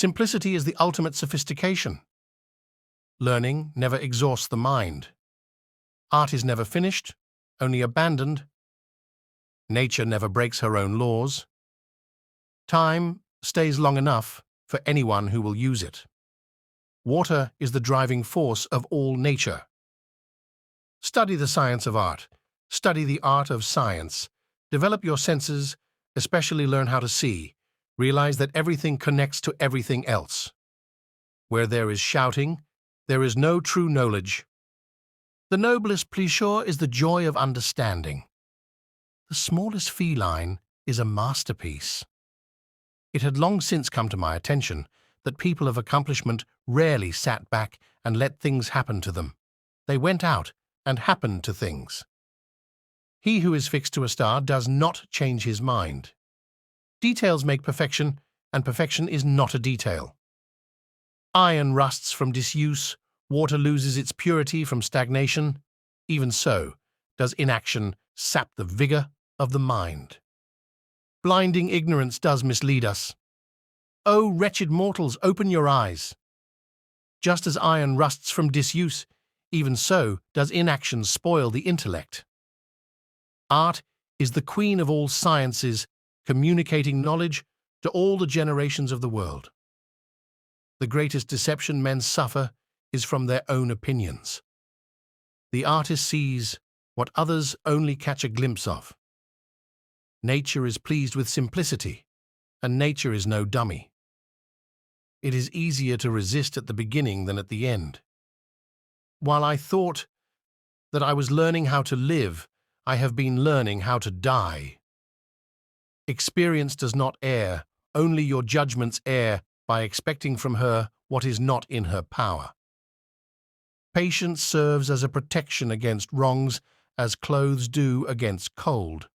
Simplicity is the ultimate sophistication. Learning never exhausts the mind. Art is never finished, only abandoned. Nature never breaks her own laws. Time stays long enough for anyone who will use it. Water is the driving force of all nature. Study the science of art. Study the art of science. Develop your senses, especially learn how to see. Realize that everything connects to everything else. Where there is shouting, there is no true knowledge. The noblest pleasure is the joy of understanding. The smallest feline is a masterpiece. It had long since come to my attention that people of accomplishment rarely sat back and let things happen to them. They went out and happened to things. He who is fixed to a star does not change his mind. Details make perfection, and perfection is not a detail. Iron rusts from disuse, water loses its purity from stagnation. Even so, does inaction sap the vigor of the mind. Blinding ignorance does mislead us. O wretched mortals, open your eyes. Just as iron rusts from disuse, even so does inaction spoil the intellect. Art is the queen of all sciences, communicating knowledge to all the generations of the world. The greatest deception men suffer is from their own opinions. The artist sees what others only catch a glimpse of. Nature is pleased with simplicity, and nature is no dummy. It is easier to resist at the beginning than at the end. While I thought that I was learning how to live, I have been learning how to die. Experience does not err, only your judgments err by expecting from her what is not in her power. Patience serves as a protection against wrongs, as clothes do against cold.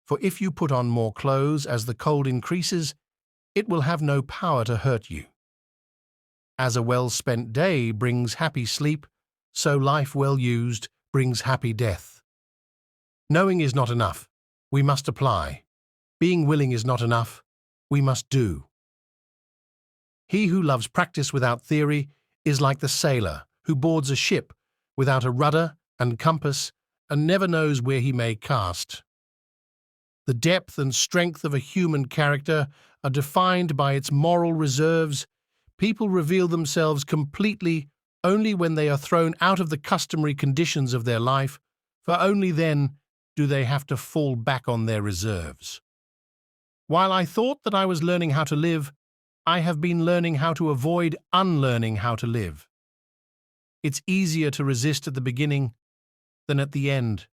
For if you put on more clothes as the cold increases, it will have no power to hurt you. As a well-spent day brings happy sleep, so life well used brings happy death. Knowing is not enough, we must apply. Being willing is not enough, we must do. He who loves practice without theory is like the sailor who boards a ship without a rudder and compass and never knows where he may cast. The depth and strength of a human character are defined by its moral reserves. People reveal themselves completely only when they are thrown out of the customary conditions of their life, for only then do they have to fall back on their reserves. While I thought that I was learning how to live, I have been learning how to avoid unlearning how to live. It's easier to resist at the beginning than at the end.